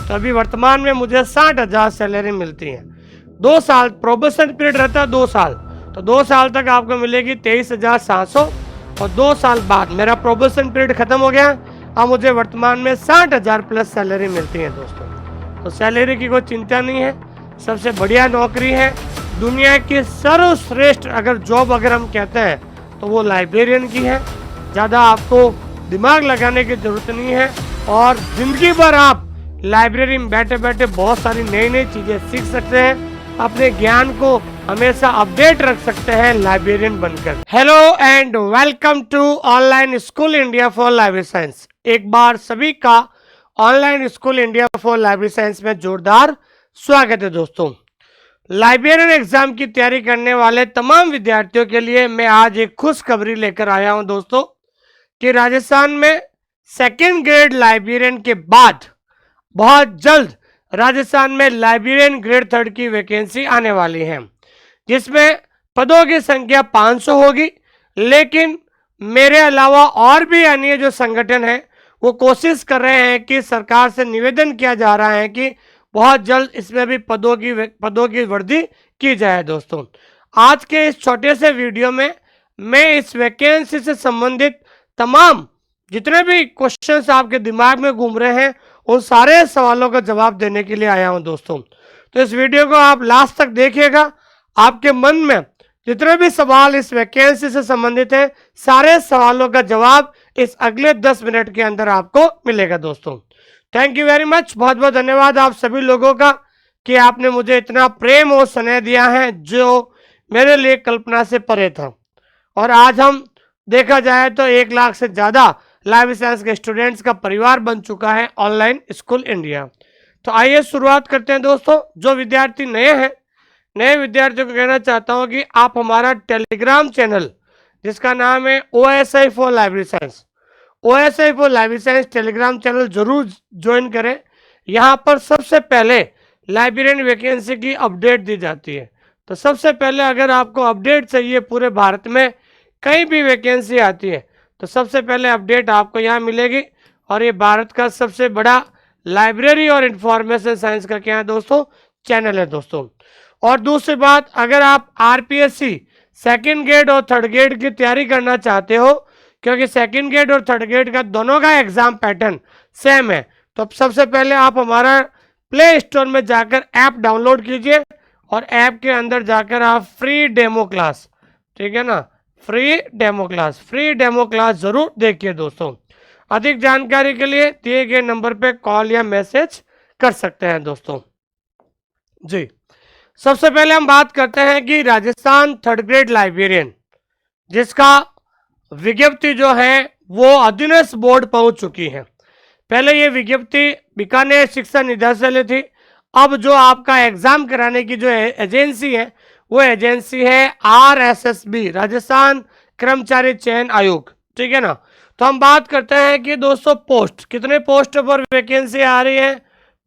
तो अभी वर्तमान में मुझे 60,000 सैलरी मिलती है। 2 साल प्रोबेशन पीरियड रहता है, 2 साल, तो 2 साल तक आपको मिलेगी 23,700 और 2 साल बाद मेरा प्रोबेशन पीरियड खत्म हो गया। अब मुझे वर्तमान में 60,000 प्लस सैलरी मिलती है दोस्तों। तो सैलरी की कोई चिंता नहीं है, सबसे बढ़िया नौकरी है। दुनिया की सर्वश्रेष्ठ अगर जॉब अगर हम कहते हैं तो वो लाइब्रेरियन की है। ज़्यादा आपको दिमाग लगाने की जरूरत नहीं है और जिंदगी भर आप लाइब्रेरी में बैठे बैठे बहुत सारी नई नई चीज़ें सीख सकते हैं, अपने ज्ञान को हमेशा अपडेट रख सकते हैं लाइब्रेरियन बनकर। Hello and welcome to online school India for library science. एक बार सभी का online school India for library science में जोरदार स्वागत है दोस्तों। लाइब्रेरियन एग्जाम की तैयारी करने वाले तमाम विद्यार्थियों के लिए मैं आज एक खुशखबरी लेकर आया हूं दोस्तों कि राजस्थान में सेकेंड ग्रेड लाइब्रेरियन के बाद बहुत जल्द राजस्थान में लाइब्रेरियन ग्रेड 3 की वैकेंसी आने वाली है, जिसमें पदों की संख्या 500 होगी। लेकिन मेरे अलावा और भी अन्य जो संगठन है वो कोशिश कर रहे हैं कि सरकार से निवेदन किया जा रहा है कि बहुत जल्द इसमें भी पदों की वृद्धि की जाए। दोस्तों, आज के इस छोटे से वीडियो में मैं इस वैकेंसी से संबंधित तमाम जितने भी क्वेश्चंस आपके दिमाग में घूम रहे हैं उन सारे सवालों का जवाब देने के लिए आया हूं दोस्तों। तो इस वीडियो को आप लास्ट तक देखिएगा। आपके मन में जितने भी सवाल इस वैकेंसी से संबंधित है, सारे सवालों का जवाब इस अगले 10 मिनट के अंदर आपको मिलेगा दोस्तों। Thank you very much. बहुत बहुत धन्यवाद आप सभी लोगों का कि आपने मुझे इतना प्रेम और स्नेह दिया है जो मेरे लिए कल्पना से परे था। और आज हम देखा जाए तो 1 लाख से ज़्यादा लाइब्रेरी साइंस के स्टूडेंट्स का परिवार बन चुका है ऑनलाइन स्कूल इंडिया। तो आइए शुरुआत करते हैं दोस्तों। जो विद्यार्थी नए हैं, नए विद्यार्थियों को कहना चाहता हूं कि आप हमारा टेलीग्राम चैनल जिसका नाम है OSI for library science, OSI for library science Telegram channel जरूर ज्वाइन करें। यहाँ पर सबसे पहले लाइब्रेरियन वैकेंसी की अपडेट दी जाती है। तो सबसे पहले अगर आपको अपडेट चाहिए, पूरे भारत में कहीं भी वैकेंसी आती है तो सबसे पहले अपडेट आपको यहाँ मिलेगी। और ये भारत का सबसे बड़ा लाइब्रेरी और इंफॉर्मेशन साइंस का क्या है दोस्तों, चैनल है दोस्तों। और दूसरी बात, अगर आप RPSC सेकेंड ग्रेड और थर्ड ग्रेड की तैयारी करना चाहते हो, क्योंकि सेकेंड ग्रेड और थर्ड ग्रेड का दोनों का एग्जाम पैटर्न सेम है, तो सबसे पहले आप हमारा प्ले स्टोर में जाकर ऐप डाउनलोड कीजिए और ऐप के अंदर जाकर आप फ्री डेमो क्लास, ठीक है ना, फ्री डेमो क्लास जरूर देखिए दोस्तों। अधिक जानकारी के लिए दिए गए नंबर पे कॉल या मैसेज कर सकते हैं दोस्तों जी। सबसे पहले हम बात करते हैं कि राजस्थान थर्ड ग्रेड लाइब्रेरियन जिसका विज्ञप्ति जो है वो अधीनस्थ बोर्ड पहुंच चुकी है। पहले ये विज्ञप्ति बीकानेर शिक्षा निदेशालय थी। अब जो आपका एग्जाम कराने की जो एजेंसी है वो एजेंसी है RSSB, राजस्थान कर्मचारी चयन आयोग, ठीक है ना। तो हम बात करते हैं कि दोस्तों पोस्ट, कितने पोस्ट पर वैकेंसी आ रही है,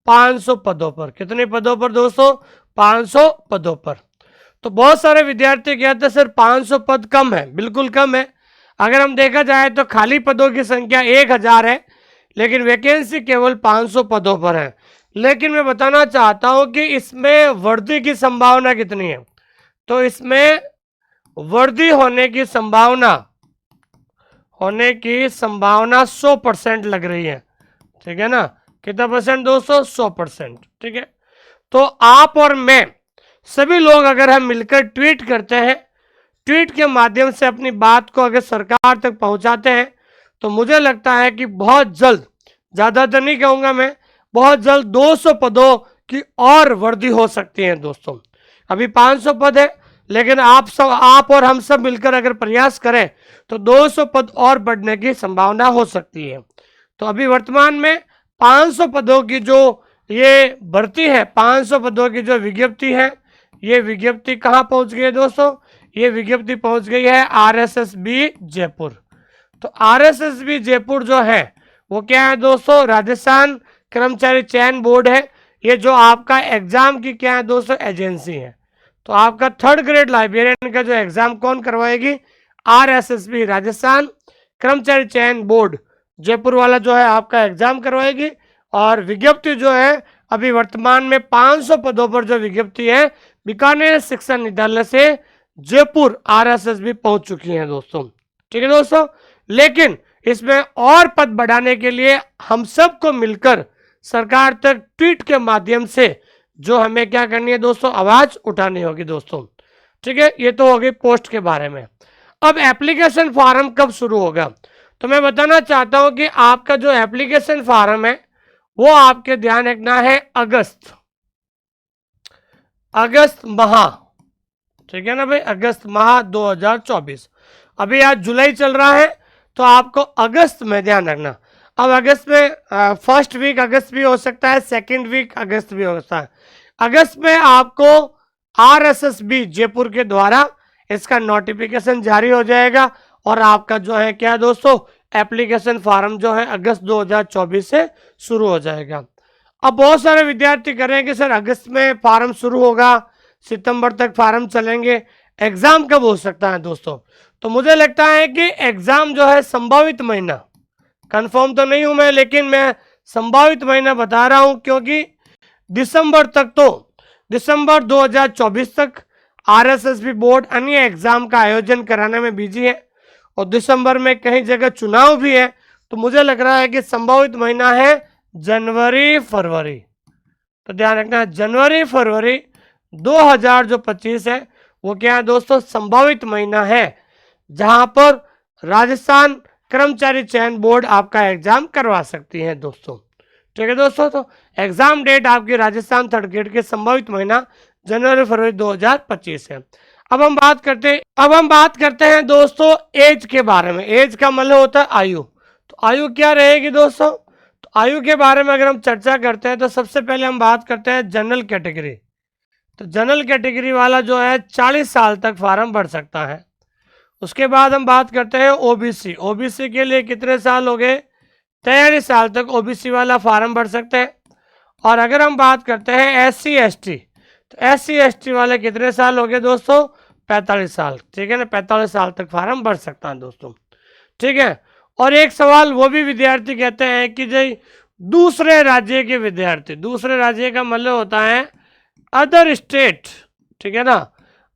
500 पदों पर। कितने पदों पर दोस्तों, 500 पदों पर। तो बहुत सारे विद्यार्थी कहते हैं सर 500 पद कम है। बिल्कुल कम है। अगर हम देखा जाए तो खाली पदों की संख्या 1000 है, लेकिन वैकेंसी केवल 500 पदों पर है। लेकिन मैं बताना चाहता हूं कि इसमें वृद्धि की संभावना कितनी है। तो इसमें वृद्धि होने की संभावना 100% लग रही है, ठीक है ना। कितना परसेंट दोस्तों, 100%, ठीक है। तो आप और मैं सभी लोग अगर हम मिलकर ट्वीट करते हैं, ट्वीट के माध्यम से अपनी बात को अगर सरकार तक पहुंचाते हैं, तो मुझे लगता है कि बहुत जल्द, ज़्यादा तो नहीं कहूँगा मैं, बहुत जल्द 200 पदों की और वृद्धि हो सकती है दोस्तों। अभी 500 पद है, लेकिन आप और हम सब मिलकर अगर प्रयास करें तो 200 पद और बढ़ने की संभावना हो सकती है। तो अभी वर्तमान में 500 पदों की जो ये भर्ती है, 500 पदों की जो विज्ञप्ति है, ये विज्ञप्ति कहाँ पहुंच गई है दोस्तों, ये विज्ञप्ति पहुंच गई है RSSB जयपुर। तो RSSB जयपुर जो है वो क्या है दोस्तों, राजस्थान कर्मचारी चयन बोर्ड है। ये जो आपका एग्जाम की क्या है दोस्तों, एजेंसी है। तो आपका थर्ड ग्रेड लाइब्रेरियन का जो एग्जाम कौन करवाएगी, RSSB, राजस्थान कर्मचारी चयन बोर्ड जयपुर वाला जो है आपका एग्जाम करवाएगी। और विज्ञप्ति जो है अभी वर्तमान में 500 पदों पर जो विज्ञप्ति है बीकानेर शिक्षा निदेशालय से जयपुर RSSB पहुंच चुकी है दोस्तों। ठीक है दोस्तों, लेकिन इसमें और पद बढ़ाने के लिए हम सबको मिलकर सरकार तक ट्वीट के माध्यम से जो हमें क्या करनी है दोस्तों, आवाज उठानी होगी दोस्तों। ठीक है, ये तो हो गई पोस्ट के बारे में। अब एप्लीकेशन फॉर्म कब शुरू होगा, तो मैं बताना चाहता हूं कि आपका जो एप्लीकेशन फॉर्म है वो आपके ध्यान रखना है अगस्त माह। ठीक है ना भाई, अगस्त माह 2024। अभी आज जुलाई चल रहा है तो आपको अगस्त में ध्यान रखना। अब अगस्त में फर्स्ट वीक अगस्त भी हो सकता है, सेकंड वीक अगस्त भी हो सकता है। अगस्त में आपको RSSB जयपुर के द्वारा इसका नोटिफिकेशन जारी हो जाएगा और आपका जो है क्या दोस्तों, एप्लीकेशन फॉर्म जो है अगस्त 2024 से शुरू हो जाएगा। अब बहुत सारे विद्यार्थी कर रहे हैं कि सर अगस्त में फॉर्म शुरू होगा, सितंबर तक फॉर्म चलेंगे, एग्जाम कब हो सकता है दोस्तों? तो मुझे लगता है कि एग्जाम जो है संभावित महीना, कंफर्म तो नहीं हूं मैं, लेकिन मैं संभावित महीना बता रहा हूं क्योंकि दिसंबर 2024 तक RSSB बोर्ड अन्य एग्जाम का आयोजन कराने में बिजी है और दिसंबर में कई जगह चुनाव भी है। तो मुझे लग रहा है कि संभावित महीना है जनवरी फरवरी। तो ध्यान रखना, जनवरी फरवरी 2025 है वो क्या है दोस्तों, संभावित महीना है जहां पर राजस्थान कर्मचारी चयन बोर्ड आपका एग्जाम करवा सकती है दोस्तों। ठीक है दोस्तों, तो एग्जाम डेट आपकी राजस्थान थर्ड ग्रेड के संभावित महीना जनवरी फरवरी 2025 है। अब हम बात करते हैं दोस्तों एज के बारे में। एज का मतलब होता है आयु। तो आयु क्या रहेगी दोस्तों? तो आयु के बारे में अगर हम चर्चा करते हैं तो सबसे पहले हम बात करते हैं जनरल कैटेगरी। तो जनरल कैटेगरी वाला जो है 40 साल तक फॉर्म भर सकता है। उसके बाद हम बात करते हैं ओबीसी। ओबीसी के लिए कितने साल हो गए? 43 साल तक ओबीसी वाला फॉर्म भर सकते हैं। और अगर हम बात करते हैं SC ST, तो SC ST वाले कितने साल हो गए दोस्तों? 45 साल। ठीक है ना, 45 साल तक फॉर्म भर सकता है दोस्तों। ठीक है, और एक सवाल वो भी विद्यार्थी कहते हैं कि जी दूसरे राज्य के विद्यार्थी, दूसरे राज्य का मतलब होता है अदर स्टेट। ठीक है ना,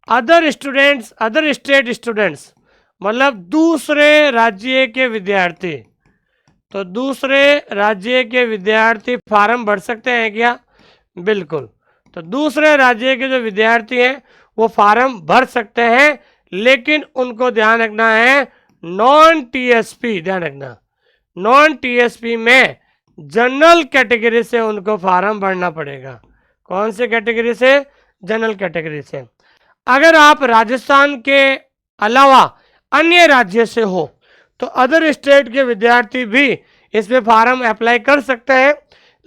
अदर स्टेट स्टूडेंट्स मतलब दूसरे राज्य के विद्यार्थी। तो दूसरे राज्य के विद्यार्थी फॉर्म भर सकते हैं क्या? बिल्कुल। तो दूसरे राज्य के जो विद्यार्थी हैं वो फॉर्म भर सकते हैं, लेकिन उनको ध्यान रखना है नॉन TSP, ध्यान रखना नॉन TSP में जनरल कैटेगरी से उनको फॉर्म भरना पड़ेगा। कौन से कैटेगरी से? जनरल कैटेगरी से। अगर आप राजस्थान के अलावा अन्य राज्य से हो तो अदर स्टेट के विद्यार्थी भी इसमें फॉर्म अप्लाई कर सकते हैं,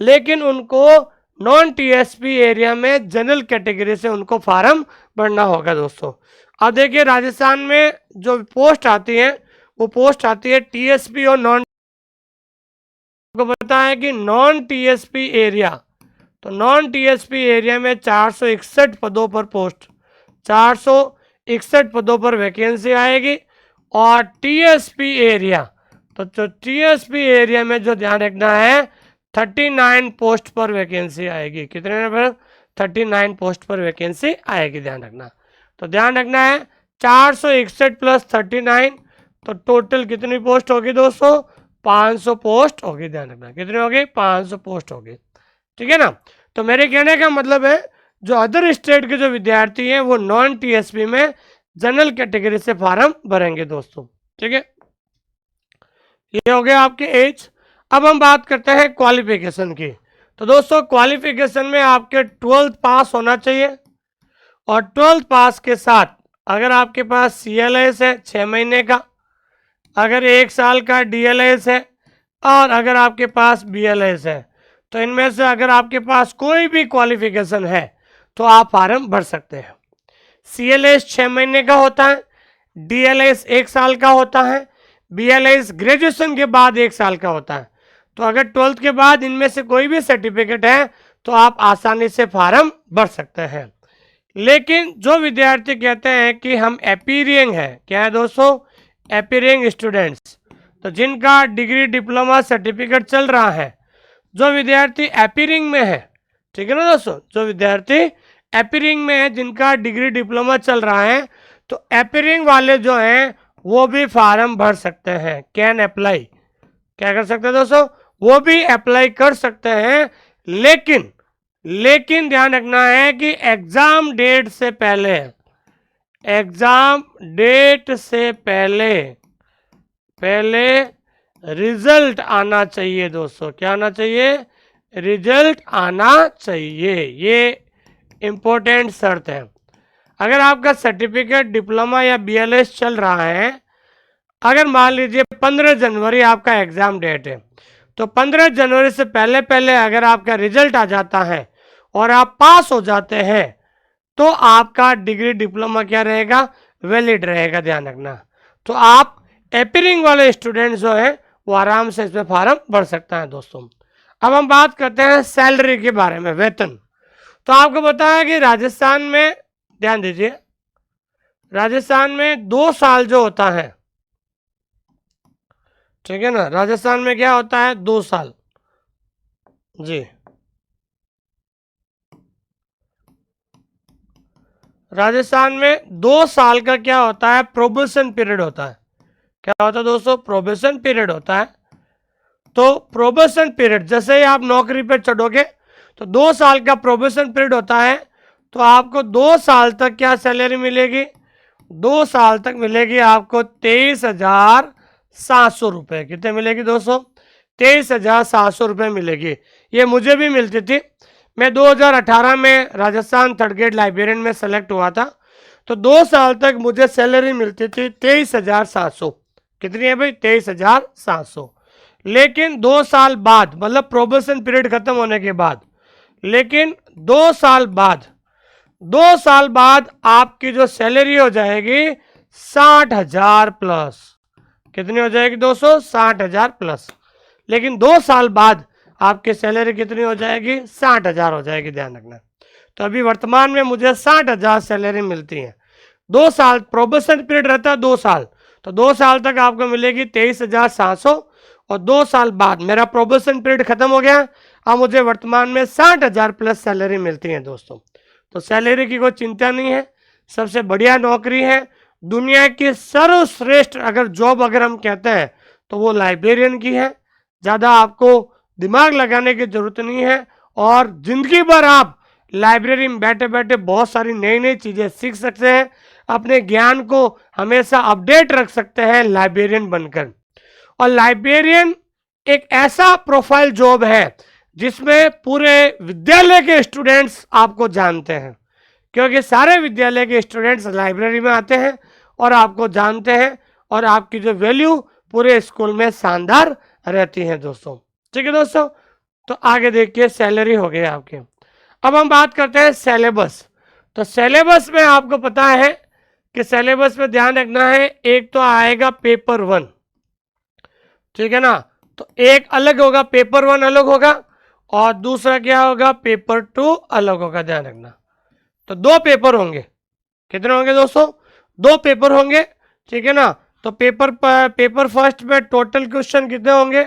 लेकिन उनको नॉन TSP एरिया में जनरल कैटेगरी से उनको फॉर्म भरना होगा दोस्तों। अब देखिए राजस्थान में जो पोस्ट आती है वो पोस्ट आती है TSP और नॉन को पता है कि नॉन TSP एरिया, तो नॉन TSP एरिया में 461 पदों पर पोस्ट, 461 पदों पर वैकेंसी आएगी। और TSP एरिया, तो TSP एरिया में जो ध्यान रखना है 39 पोस्ट पर वैकेंसी आएगी। कितने पर? 39 पोस्ट पर वैकेंसी आएगी, ध्यान रखना। तो ध्यान रखना है 461 प्लस 39, तो टोटल कितनी पोस्ट होगी दोस्तों? 500 पोस्ट होगी। ध्यान रखना कितनी होगी? 500 पोस्ट होगी। ठीक है ना, तो मेरे कहने का मतलब है जो अदर स्टेट के जो विद्यार्थी हैं वो नॉन TSP में जनरल कैटेगरी से फॉर्म भरेंगे दोस्तों। ठीक है, ये हो गया आपके एज। अब हम बात करते हैं क्वालिफिकेशन की। तो दोस्तों क्वालिफिकेशन में आपके 12th पास होना चाहिए, और 12th पास के साथ अगर आपके पास CLS है 6 महीने का, अगर 1 साल का DLS है, और अगर आपके पास BLS है, तो इनमें से अगर आपके पास कोई भी क्वालिफिकेशन है तो आप फॉर्म भर सकते हैं। CLS 6 महीने का होता है, DLS 1 साल का होता है, BLS ग्रेजुएशन के बाद 1 साल का होता है। तो अगर 12th के बाद इनमें से कोई भी सर्टिफिकेट है तो आप आसानी से फॉर्म भर सकते हैं। लेकिन जो विद्यार्थी कहते हैं कि हम एपीरियंग है, क्या है दोस्तों? एपीरियंग स्टूडेंट्स, तो जिनका डिग्री डिप्लोमा सर्टिफिकेट चल रहा है, जो विद्यार्थी अपीयरिंग में है, ठीक है ना दोस्तों, जो विद्यार्थी अपीयरिंग में है, जिनका डिग्री डिप्लोमा चल रहा है, तो अपीयरिंग वाले जो हैं वो भी फार्म भर सकते हैं, कैन अप्लाई। क्या कर सकते हैं दोस्तों, वो भी अप्लाई कर सकते हैं, लेकिन ध्यान रखना है कि एग्जाम डेट से पहले, एग्जाम डेट से पहले रिजल्ट आना चाहिए दोस्तों। क्या आना चाहिए, रिजल्ट आना चाहिए, ये इंपॉर्टेंट शर्त है। अगर आपका सर्टिफिकेट डिप्लोमा या BLS चल रहा है, अगर मान लीजिए 15 जनवरी आपका एग्जाम डेट है, तो 15 जनवरी से पहले अगर आपका रिजल्ट आ जाता है और आप पास हो जाते हैं, तो आपका डिग्री डिप्लोमा क्या रहेगा, वैलिड रहेगा, ध्यान रखना। तो आप अपीयरिंग वाले स्टूडेंट्स जो है वो आराम से इसमें फॉर्म भर सकता है दोस्तों। अब हम बात करते हैं सैलरी के बारे में, वेतन। तो आपको पता है कि राजस्थान में, ध्यान दीजिए, राजस्थान में 2 साल जो होता है, ठीक है ना, राजस्थान में क्या होता है, 2 साल जी, राजस्थान में 2 साल का क्या होता है, प्रोबेशन पीरियड होता है। क्या होता है दोस्तों, प्रोबेशन पीरियड होता है। तो प्रोबेशन पीरियड, जैसे ही आप नौकरी पे चढ़ोगे तो 2 साल का प्रोबेशन पीरियड होता है, तो आपको 2 साल तक क्या सैलरी मिलेगी, 2 साल तक मिलेगी आपको 23,700 रुपये। कितने मिलेगी दोस्तों, 23,700 रुपये मिलेगी। ये मुझे भी मिलती थी, मैं 2018 में राजस्थान थर्ड ग्रेड लाइब्रेरियन में सेलेक्ट हुआ था, तो 2 साल तक मुझे सैलरी मिलती थी 23,700। कितनी है भाई, 23,700। लेकिन 2 साल बाद, मतलब प्रोबेशन पीरियड खत्म होने के बाद, लेकिन 2 साल बाद आपकी जो सैलरी हो जाएगी 60,000 प्लस। कितनी हो जाएगी दोस्तों, 60,000 प्लस। लेकिन 2 साल बाद आपकी सैलरी कितनी हो जाएगी, 60,000 हो जाएगी, ध्यान रखना। तो अभी वर्तमान में मुझे 60,000 सैलरी मिलती है। 2 साल प्रोबेशन पीरियड रहता है, 2 साल, तो 2 साल तक आपको मिलेगी 23,700, और 2 साल बाद मेरा प्रोबेशन पीरियड खत्म हो गया, अब मुझे वर्तमान में 60,000 प्लस सैलरी मिलती है दोस्तों। तो सैलरी की कोई चिंता नहीं है, सबसे बढ़िया नौकरी है, दुनिया की सर्वश्रेष्ठ अगर जॉब अगर हम कहते हैं तो वो लाइब्रेरियन की है। ज़्यादा आपको दिमाग लगाने की जरूरत नहीं है, और जिंदगी भर आप लाइब्रेरी में बैठे बैठे बहुत सारी नई नई चीज़ें सीख सकते हैं, अपने ज्ञान को हमेशा अपडेट रख सकते हैं लाइब्रेरियन बनकर। और लाइब्रेरियन एक ऐसा प्रोफाइल जॉब है जिसमें पूरे विद्यालय के स्टूडेंट्स आपको जानते हैं, क्योंकि सारे विद्यालय के स्टूडेंट्स लाइब्रेरी में आते हैं और आपको जानते हैं, और आपकी जो वैल्यू पूरे स्कूल में शानदार रहती है दोस्तों। ठीक है दोस्तों, तो आगे देखिए, सैलरी हो गई आपके। अब हम बात करते हैं सिलेबस। तो सिलेबस में आपको पता है कि सिलेबस में ध्यान रखना है, एक तो आएगा पेपर 1, ठीक है ना, तो एक अलग होगा, पेपर 1 अलग होगा, और दूसरा क्या होगा, पेपर 2 अलग होगा, ध्यान रखना। तो 2 पेपर होंगे। कितने होंगे दोस्तों, 2 पेपर होंगे, ठीक है ना। तो पेपर फर्स्ट में टोटल क्वेश्चन कितने होंगे,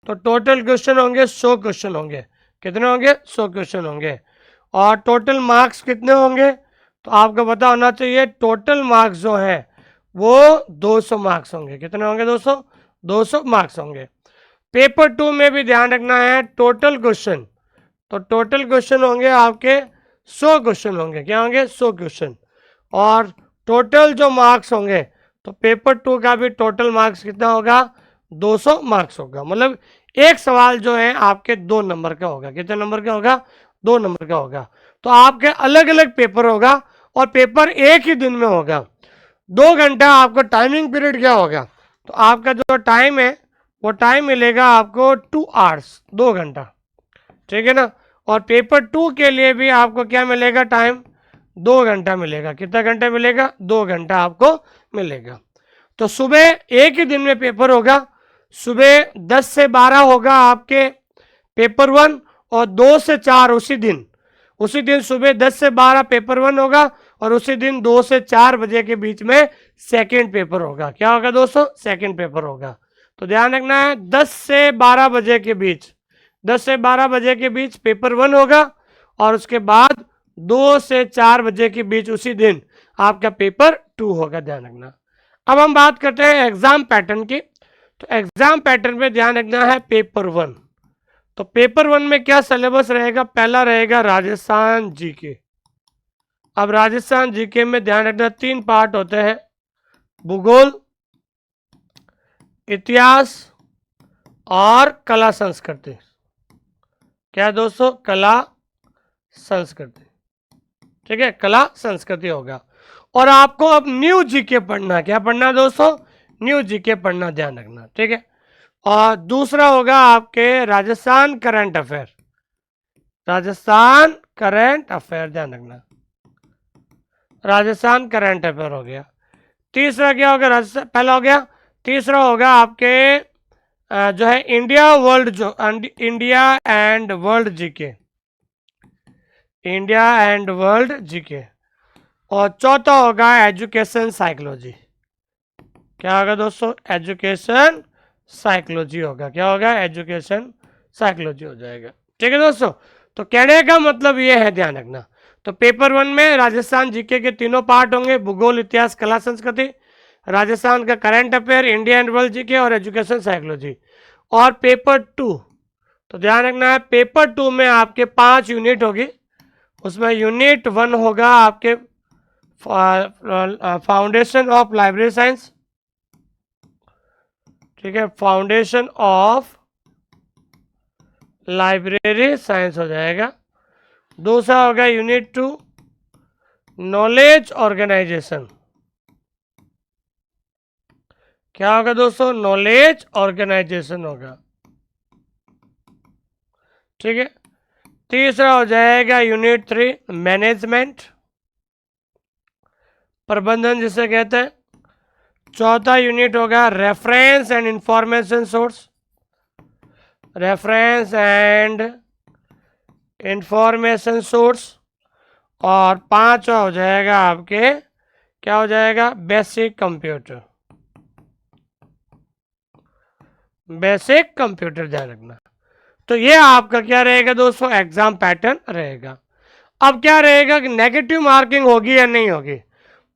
तो टोटल क्वेश्चन होंगे 100 क्वेश्चन होंगे। कितने होंगे, 100 क्वेश्चन होंगे। और टोटल मार्क्स कितने होंगे, तो आपको पता होना चाहिए, टोटल मार्क्स जो है वो 200 मार्क्स होंगे। कितने होंगे दोस्तों, 200 मार्क्स होंगे। पेपर 2 में भी ध्यान रखना है, टोटल क्वेश्चन, तो टोटल क्वेश्चन होंगे आपके 100 क्वेश्चन होंगे। क्या होंगे, 100 क्वेश्चन। और टोटल जो मार्क्स होंगे, तो पेपर 2 का भी टोटल मार्क्स कितना होगा, 200 मार्क्स होगा। मतलब एक सवाल जो है आपके 2 नंबर का होगा। कितने नंबर का होगा, 2 नंबर का होगा। तो आपके अलग अलग पेपर होगा, और पेपर एक ही दिन में होगा। 2 घंटा आपको टाइमिंग पीरियड क्या होगा, तो आपका जो टाइम है वो टाइम मिलेगा आपको 2 आवर्स, 2 घंटा, ठीक है ना। और पेपर 2 के लिए भी आपको क्या मिलेगा, टाइम 2 घंटा मिलेगा। कितना घंटा मिलेगा, 2 घंटा आपको मिलेगा। तो सुबह एक ही दिन में पेपर होगा, सुबह 10 से 12 होगा आपके पेपर 1, और 2 से 4 उसी दिन सुबह 10 से 12 पेपर 1 होगा, और उसी दिन 2 से 4 बजे के बीच में सेकंड पेपर होगा। क्या होगा दोस्तों, सेकंड पेपर होगा। तो ध्यान रखना है, 10 से 12 बजे के बीच 10 से 12 बजे के बीच पेपर 1 होगा और उसके बाद 2 से 4 बजे के बीच उसी दिन आपका पेपर 2 होगा, ध्यान रखना। अब हम बात करते हैं एग्जाम पैटर्न की। तो एग्जाम पैटर्न में ध्यान रखना है पेपर 1। तो पेपर 1 में क्या सिलेबस रहेगा? पहला रहेगा राजस्थान जीके। अब राजस्थान जीके में ध्यान रखना 3 पार्ट होते हैं, भूगोल, इतिहास और कला संस्कृति। क्या दोस्तों? कला संस्कृति, ठीक है, कला संस्कृति होगा। और आपको अब न्यू जीके पढ़ना। क्या पढ़ना दोस्तों? न्यू जीके पढ़ना, ध्यान रखना, ठीक है। और दूसरा होगा आपके Rajasthan current affair. Rajasthan current affair, ध्यान रखना, राजस्थान करंट अफेयर हो गया। तीसरा क्या होगा? राजस्थान पहला हो गया। तीसरा होगा आपके जो है इंडिया वर्ल्ड, जो India and world GK, India and world GK. और चौथा होगा एजुकेशन साइकोलॉजी। क्या होगा दोस्तों? एजुकेशन साइकोलॉजी होगा। क्या होगा? एजुकेशन साइकोलॉजी हो जाएगा, ठीक है दोस्तों। तो कहने का मतलब ये है, ध्यान रखना। तो पेपर 1 में राजस्थान जीके के तीनों पार्ट होंगे, भूगोल, इतिहास, कला संस्कृति, राजस्थान का current affair, India and world GK और एजुकेशन साइकोलॉजी। और पेपर 2, तो ध्यान रखना है, पेपर 2 में आपके 5 यूनिट होगी। उसमें यूनिट 1 होगा आपके फाउंडेशन ऑफ लाइब्रेरी साइंस, ठीक है, फाउंडेशन ऑफ लाइब्रेरी साइंस हो जाएगा। दूसरा होगा यूनिट 2 नॉलेज ऑर्गेनाइजेशन। क्या होगा दोस्तों? नॉलेज ऑर्गेनाइजेशन होगा, ठीक है। तीसरा हो जाएगा यूनिट 3 मैनेजमेंट, प्रबंधन जिसे कहते हैं। चौथा यूनिट होगा reference and information source, reference and information source. और पांचवा हो जाएगा आपके, क्या हो जाएगा? बेसिक कंप्यूटर, बेसिक कंप्यूटर, ध्यान रखना। तो ये आपका क्या रहेगा दोस्तों? एग्जाम पैटर्न रहेगा। अब क्या रहेगा कि नेगेटिव मार्किंग होगी या नहीं होगी?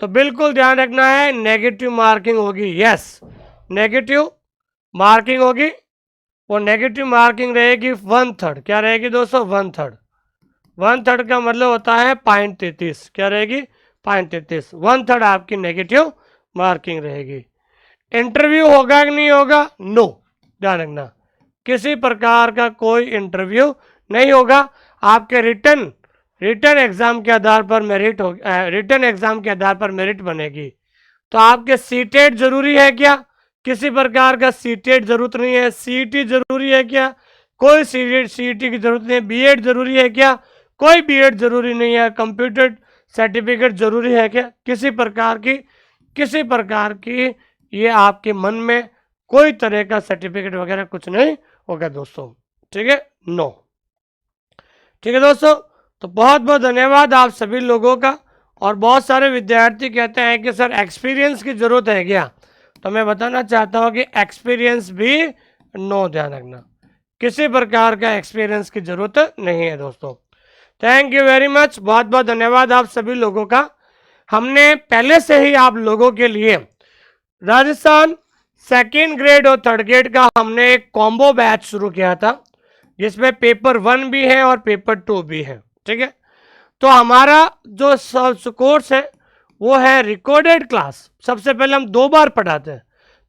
तो बिल्कुल ध्यान रखना है, नेगेटिव मार्किंग होगी। यस, नेगेटिव मार्किंग होगी। वो नेगेटिव मार्किंग रहेगी 1/3। क्या रहेगी दोस्तों? 1/3। 1/3 का मतलब होता है 0.33। क्या रहेगी? 0.33। 1/3 आपकी नेगेटिव मार्किंग रहेगी। इंटरव्यू होगा कि नहीं होगा? नो, ध्यान रखना, किसी प्रकार का कोई इंटरव्यू नहीं होगा। आपके रिटर्न एग्जाम के आधार पर मेरिट हो, रिटर्न एग्जाम के आधार पर मेरिट बनेगी। तो आपके सीटेट जरूरी है क्या? किसी प्रकार का सीटेट जरूरत नहीं है। सीईटी जरूरी है क्या? कोई सीईटी की जरूरत नहीं है। बीएड जरूरी है क्या? कोई बीएड जरूरी नहीं है। कंप्यूटर सर्टिफिकेट जरूरी है क्या? किसी प्रकार की ये आपके मन में कोई तरह का सर्टिफिकेट वगैरह कुछ नहीं होगा दोस्तों, ठीक है, नो, ठीक है दोस्तों। तो बहुत बहुत धन्यवाद आप सभी लोगों का। और बहुत सारे विद्यार्थी कहते हैं कि सर एक्सपीरियंस की जरूरत है क्या? तो मैं बताना चाहता हूं कि एक्सपीरियंस भी नो, ध्यान रखना, किसी प्रकार का एक्सपीरियंस की जरूरत नहीं है दोस्तों। थैंक यू वेरी मच, बहुत बहुत धन्यवाद आप सभी लोगों का। हमने पहले से ही आप लोगों के लिए राजस्थान 2nd ग्रेड और 3rd ग्रेड का हमने एक कॉम्बो बैच शुरू किया था, जिसमें पेपर 1 भी है और पेपर 2 भी है, ठीक है। तो हमारा जो कोर्स है वो है रिकॉर्डेड क्लास। सबसे पहले हम 2 बार पढ़ाते हैं।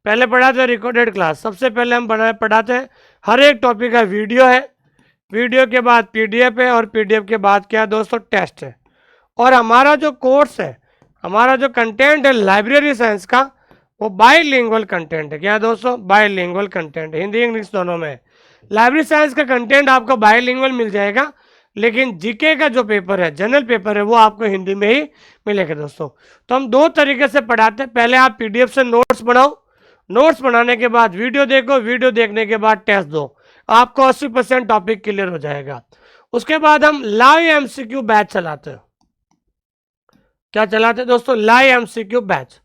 पहले पढ़ाते हैं रिकॉर्डेड क्लास, सबसे पहले हम पढ़ाते हैं, हर एक टॉपिक का वीडियो है, वीडियो के बाद पीडीएफ है और पीडीएफ के बाद क्या दोस्तों? टेस्ट है। और हमारा जो कोर्स है, हमारा जो कंटेंट है लाइब्रेरी साइंस का, वो बाईलिंगुअल कंटेंट है। क्या दोस्तों? बाईलिंगुअल कंटेंट, हिंदी इंग्लिश दोनों में। लाइब्रेरी साइंस का कंटेंट आपको बाईलिंगुअल मिल जाएगा, लेकिन जीके का जो पेपर है, जनरल पेपर है, वो आपको हिंदी में ही मिलेगा दोस्तों। तो हम 2 तरीके से पढ़ाते हैं। पहले आप पीडीएफ से नोट्स बनाओ, नोट्स बनाने के बाद वीडियो देखो, वीडियो देखने के बाद टेस्ट दो, आपको 80% टॉपिक क्लियर हो जाएगा। उसके बाद हम लाइव एमसीक्यू बैच चलाते हैं। क्या चलाते हैं दोस्तों? Live MCQ batch.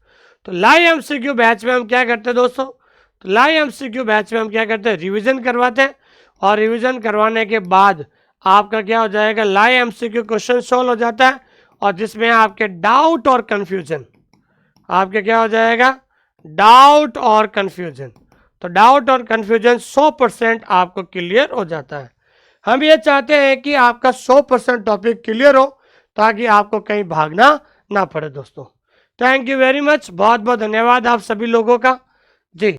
तो लाइव एमसीक्यू बैच में हम क्या करते हैं दोस्तों? तो लाइव एमसीक्यू बैच में हम क्या करते हैं? रिवीजन करवाते हैं। और रिवीजन करवाने के बाद आपका क्या हो जाएगा, लाइव एमसीक्यू क्वेश्चन सॉल्व हो जाता है, और जिसमें आपके डाउट और कंफ्यूजन, आपके क्या हो जाएगा, डाउट और कंफ्यूजन। तो डाउट और कंफ्यूजन 100% आपको क्लियर हो जाता है। हम ये चाहते हैं कि आपका 100% टॉपिक क्लियर हो, ताकि आपको कहीं भागना ना पड़े दोस्तों। थैंक यू वेरी मच, बहुत बहुत धन्यवाद आप सभी लोगों का जी।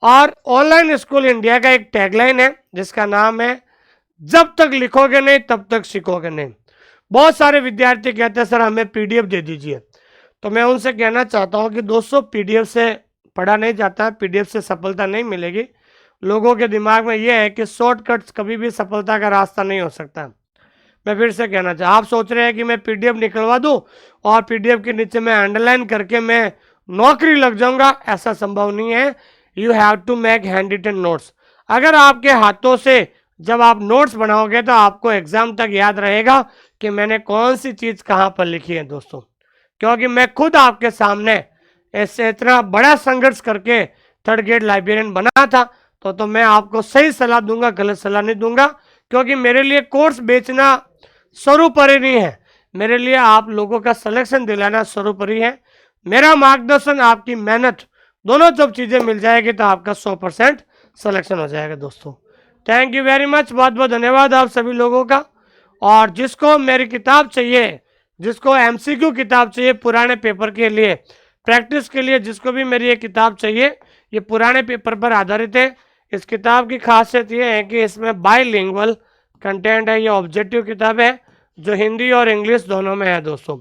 और ऑनलाइन स्कूल इंडिया का एक टैगलाइन है जिसका नाम है, जब तक लिखोगे नहीं तब तक सीखोगे नहीं। बहुत सारे विद्यार्थी कहते हैं सर हमें पीडीएफ दे दीजिए, तो मैं उनसे कहना चाहता हूं कि दोस्तों पीडीएफ से पढ़ा नहीं जाता है, पीडीएफ से सफलता नहीं मिलेगी। लोगों के दिमाग में यह है कि शॉर्टकट्स कभी भी सफलता का रास्ता नहीं हो सकता। मैं फिर से कहना चाहता, आप सोच रहे हैं कि मैं पीडीएफ निकलवा दूं और पीडीएफ के नीचे मैं अंडरलाइन करके मैं नौकरी लग जाऊंगा, ऐसा संभव नहीं है। You have to make handwritten notes. अगर आपके हाथों से जब आप नोट्स बनाओगे तो आपको एग्जाम तक याद रहेगा कि मैंने कौन सी चीज कहां पर लिखी है दोस्तों। क्योंकि मैं खुद आपके सामने ऐसे इतना बड़ा संघर्ष करके थर्ड ग्रेड लाइब्रेरियन बना था, तो मैं आपको सही सलाह दूंगा, गलत सलाह नहीं दूंगा। क्योंकि मेरे लिए कोर्स बेचना सर्वोपरि नहीं है, मेरे लिए आप लोगों का सिलेक्शन दिलाना सर्वोपरि है। मेरा मार्गदर्शन, आपकी मेहनत, दोनों जब चीज़ें मिल जाएगी तो आपका 100% सिलेक्शन हो जाएगा दोस्तों। थैंक यू वेरी मच, बहुत बहुत धन्यवाद आप सभी लोगों का। और जिसको मेरी किताब चाहिए, जिसको एमसीक्यू किताब चाहिए पुराने पेपर के लिए, प्रैक्टिस के लिए, जिसको भी मेरी ये किताब चाहिए, ये पुराने पेपर पर आधारित है। इस किताब की खासियत ये है कि इसमें बाईलिंगुअल कंटेंट है, ये ऑब्जेक्टिव किताब है जो हिंदी और इंग्लिश दोनों में है दोस्तों।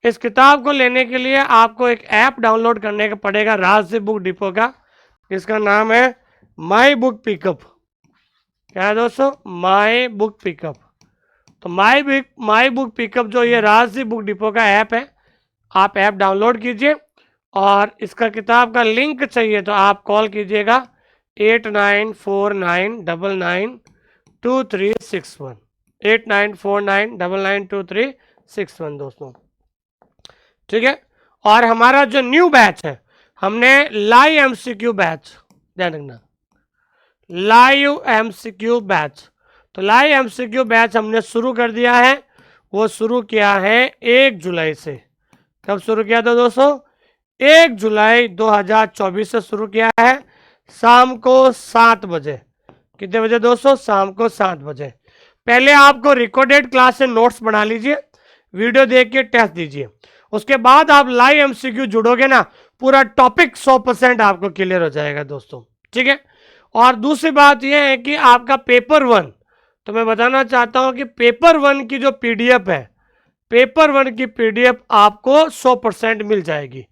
इस किताब को लेने के लिए आपको एक ऐप डाउनलोड करने का पड़ेगा राजदीप बुक डिपो का, इसका नाम है माई बुक पिकअप। क्या है दोस्तों, माई बुक पिकअप। तो माई बुक पिकअप जो ये राजदीप बुक डिपो का ऐप है, आप ऐप डाउनलोड कीजिए। और इसका किताब का लिंक चाहिए तो आप कॉल कीजिएगा 8949992361, 8949992361 दोस्तों, ठीक है। और हमारा जो न्यू बैच है, हमने लाइव एमसीक्यू बैच, ध्यान रखना, लाइव एमसीक्यू बैच, तो लाइव एमसीक्यू बैच हमने शुरू कर दिया है। वो शुरू किया है 1 जुलाई से। कब शुरू किया था दोस्तों, 1 जुलाई 2024 से शुरू किया है, शाम को 7 बजे। कितने बजे दोस्तों, शाम को 7 बजे। पहले आपको रिकॉर्डेड क्लास से नोट्स बना लीजिए, वीडियो देख के टेस्ट दीजिए, उसके बाद आप लाइव एमसीक्यू जुड़ोगे ना, पूरा टॉपिक 100% आपको क्लियर हो जाएगा दोस्तों, ठीक है। और दूसरी बात यह है कि आपका पेपर 1, तो मैं बताना चाहता हूं कि पेपर 1 की जो पीडीएफ है, पेपर 1 की पीडीएफ आपको 100% मिल जाएगी,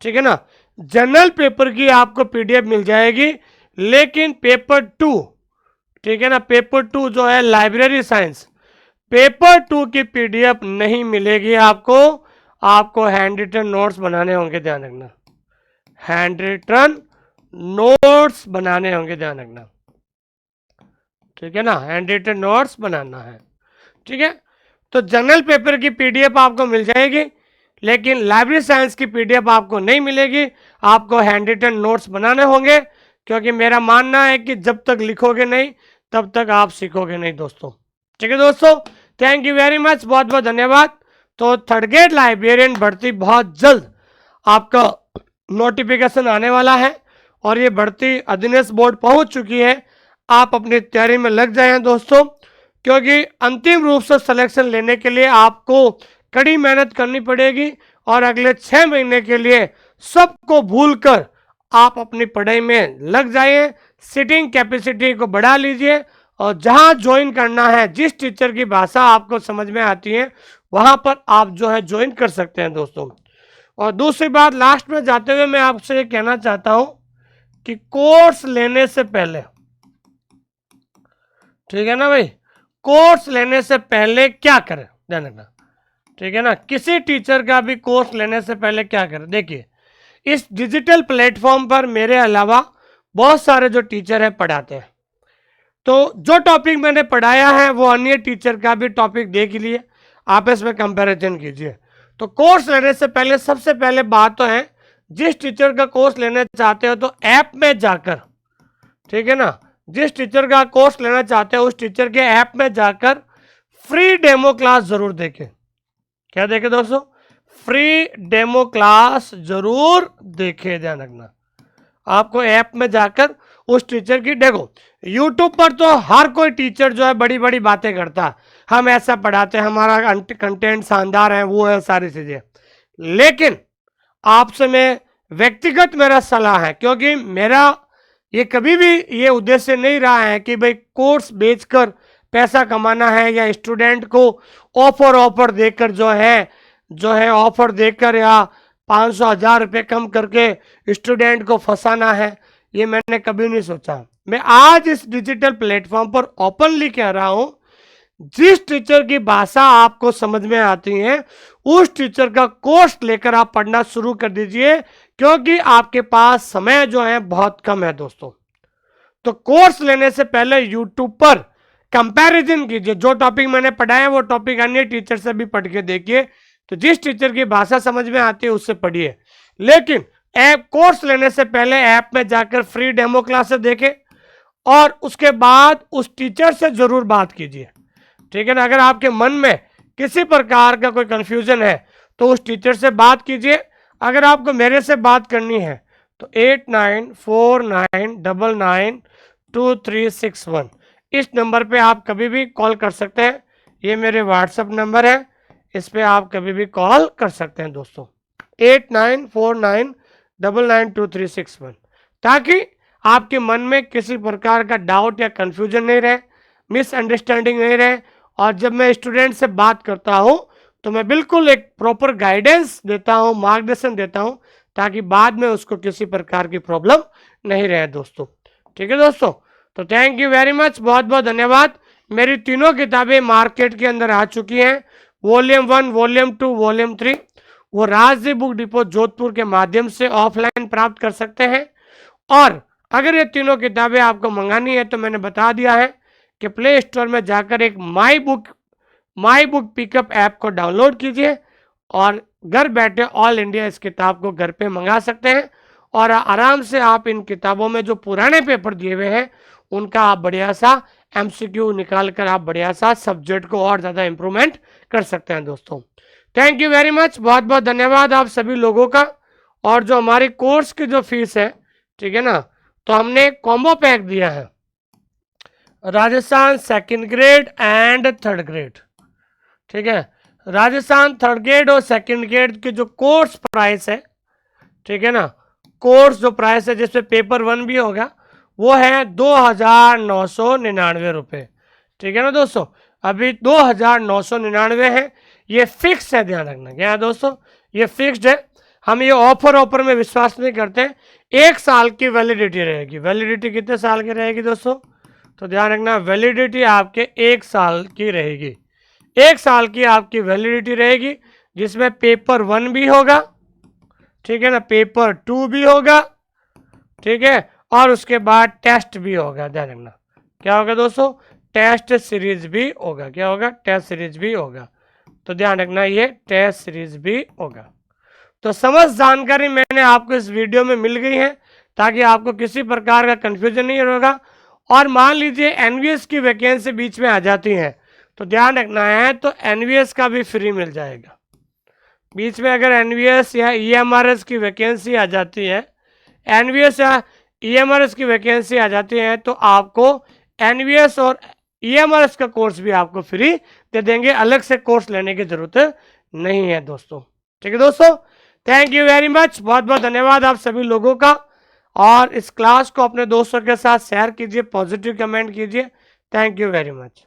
ठीक है ना। जनरल पेपर की आपको पीडीएफ मिल जाएगी, लेकिन पेपर 2, ठीक है ना, पेपर 2 जो है लाइब्रेरी साइंस, पेपर 2 की पीडीएफ नहीं मिलेगी आपको। आपको हैंड रिटन नोट्स बनाने होंगे, ध्यान रखना, हैंड रिटन नोट्स बनाने होंगे, ध्यान रखना, ठीक है ना, हैंड रिटन नोट्स बनाना है, ठीक है। तो जनरल पेपर की पीडीएफ आपको मिल जाएगी, लेकिन लाइब्रेरी साइंस की पीडीएफ आपको नहीं मिलेगी, आपको हैंड रिटन नोट्स बनाने होंगे। क्योंकि मेरा मानना है कि जब तक लिखोगे नहीं तब तक आप सीखोगे नहीं दोस्तों, ठीक है दोस्तों। थैंक यू वेरी मच, बहुत बहुत धन्यवाद। तो थर्ड ग्रेड लाइब्रेरियन भर्ती बहुत जल्द आपका नोटिफिकेशन आने वाला है, और ये भर्ती अधीनस्थ बोर्ड पहुंच चुकी है। आप अपनी तैयारी में लग जाएं दोस्तों, क्योंकि अंतिम रूप से सिलेक्शन लेने के लिए आपको कड़ी मेहनत करनी पड़ेगी। और अगले 6 महीने के लिए सबको भूलकर आप अपनी पढ़ाई में लग जाइए, सिटिंग कैपेसिटी को बढ़ा लीजिए, और जहां ज्वाइन करना है, जिस टीचर की भाषा आपको समझ में आती है, वहां पर आप जो है ज्वाइन कर सकते हैं दोस्तों। और दूसरी बात, लास्ट में जाते हुए मैं आपसे ये कहना चाहता हूं कि कोर्स लेने से पहले, ठीक है ना भाई, कोर्स लेने से पहले क्या करें, ध्यान रखना, ठीक है ना। किसी टीचर का भी कोर्स लेने से पहले क्या करें, देखिए इस डिजिटल प्लेटफॉर्म पर मेरे अलावा बहुत सारे जो टीचर हैं पढ़ाते हैं, तो जो टॉपिक मैंने पढ़ाया है वो अन्य टीचर का भी टॉपिक देख लिए, आपस में कंपैरिजन कीजिए। तो कोर्स लेने से पहले सबसे पहले बात तो है, जिस टीचर का कोर्स लेना चाहते हो तो ऐप में जाकर, ठीक है ना, जिस टीचर का कोर्स लेना चाहते हैं उस टीचर के ऐप में जाकर फ्री डेमो क्लास जरूर देखें। क्या देखें दोस्तों? फ्री डेमो क्लास जरूर देखें, ध्यान रखना। आपको ऐप में जाकर उस टीचर की, देखो यूट्यूब पर तो हर कोई टीचर जो है बड़ी बड़ी बातें करता है, हम ऐसा पढ़ाते हैं, हमारा कंटेंट शानदार है, वो है सारी चीजें। लेकिन आपसे मैं व्यक्तिगत मेरा सलाह है, क्योंकि मेरा ये कभी भी ये उद्देश्य नहीं रहा है कि भाई कोर्स बेचकर पैसा कमाना है या स्टूडेंट को ऑफर देकर जो है ऑफर देकर या 500-1000 रुपये कम करके स्टूडेंट को फंसाना है। ये मैंने कभी नहीं सोचा। मैं आज इस डिजिटल प्लेटफॉर्म पर ओपनली कह रहा हूं, जिस टीचर की भाषा आपको समझ में आती है उस टीचर का कोर्स लेकर आप पढ़ना शुरू कर दीजिए, क्योंकि आपके पास समय जो है बहुत कम है दोस्तों। तो कोर्स लेने से पहले यूट्यूब पर कंपैरिजन कीजिए, जो टॉपिक मैंने पढ़ाया वो टॉपिक अन्य टीचर से भी पढ़ के देखिए। तो जिस टीचर की भाषा समझ में आती है उससे पढ़िए, लेकिन ऐप कोर्स लेने से पहले ऐप में जाकर फ्री डेमो क्लासेस देखें और उसके बाद उस टीचर से जरूर बात कीजिए, ठीक है ना। अगर आपके मन में किसी प्रकार का कोई कंफ्यूजन है तो उस टीचर से बात कीजिए। अगर आपको मेरे से बात करनी है तो 8949992361 इस नंबर पे आप कभी भी कॉल कर सकते हैं। ये मेरे व्हाट्सएप नंबर है, इस पे आप कभी भी कॉल कर सकते हैं दोस्तों, 8949992361, ताकि आपके मन में किसी प्रकार का डाउट या कंफ्यूजन नहीं रहे, मिसअंडरस्टैंडिंग नहीं रहे। और जब मैं स्टूडेंट से बात करता हूं तो मैं बिल्कुल एक प्रॉपर गाइडेंस देता हूं, मार्गदर्शन देता हूं, ताकि बाद में उसको किसी प्रकार की प्रॉब्लम नहीं रहे दोस्तों। ठीक है दोस्तों, तो थैंक यू वेरी मच, बहुत बहुत धन्यवाद। मेरी तीनों किताबें मार्केट के अंदर आ चुकी हैं, वॉल्यूम 1, वॉल्यूम 2, वॉल्यूम 3। वो राजदीप बुक डिपो जोधपुर के माध्यम से ऑफलाइन प्राप्त कर सकते हैं। और अगर ये तीनों किताबें आपको मंगानी है तो मैंने बता दिया है कि प्ले स्टोर में जाकर एक माई बुक पिकअप ऐप को डाउनलोड कीजिए और घर बैठे ऑल इंडिया इस किताब को घर पे मंगा सकते हैं। और आराम से आप इन किताबों में जो पुराने पेपर दिए हुए हैं उनका आप बढ़िया सा MCQ निकाल कर आप बढ़िया सा सब्जेक्ट को और ज़्यादा इम्प्रूवमेंट कर सकते हैं दोस्तों। थैंक यू वेरी मच, बहुत बहुत धन्यवाद आप सभी लोगों का। और जो हमारी कोर्स की जो फीस है, ठीक है ना, तो हमने कॉम्बो पैक दिया है, Rajasthan 2nd grade and 3rd grade, ठीक है। राजस्थान 3rd ग्रेड और 2nd ग्रेड के जो कोर्स प्राइस है, ठीक है ना, कोर्स जो प्राइस है जिसपे पेपर 1 भी होगा वो है 2999 रुपये, ठीक है ना दोस्तों। अभी 2999 है, ये फिक्स है, ध्यान रखना। क्या है दोस्तों? ये फिक्स्ड है। हम ये ऑफर में विश्वास नहीं करते। 1 साल की वैलिडिटी रहेगी। वैलिडिटी कितने साल की रहेगी दोस्तों? तो ध्यान रखना, वैलिडिटी आपके 1 साल की रहेगी। 1 साल की आपकी वैलिडिटी रहेगी, जिसमें पेपर 1 भी होगा, ठीक है ना, पेपर 2 भी होगा, ठीक है, और उसके बाद टेस्ट भी होगा। ध्यान रखना, क्या होगा दोस्तों? टेस्ट सीरीज भी होगा। क्या होगा? टेस्ट सीरीज भी होगा। तो ध्यान रखना, ये टेस्ट सीरीज भी होगा। तो समस्त जानकारी मैंने आपको इस वीडियो में मिल गई है, ताकि आपको किसी प्रकार का कंफ्यूजन नहीं होगा। और मान लीजिए NVS की वैकेंसी बीच में आ जाती है तो ध्यान रखना है, तो NVS का भी फ्री मिल जाएगा। बीच में अगर NVS या EMRS की वैकेंसी आ जाती है, NVS या EMRS की वैकेंसी आ जाती है, तो आपको NVS और EMRS का कोर्स भी आपको फ्री दे देंगे, अलग से कोर्स लेने की जरूरत नहीं है दोस्तों। ठीक है दोस्तों, थैंक यू वेरी मच, बहुत बहुत धन्यवाद आप सभी लोगों का। और इस क्लास को अपने दोस्तों के साथ शेयर कीजिए, पॉजिटिव कमेंट कीजिए। Thank you very much.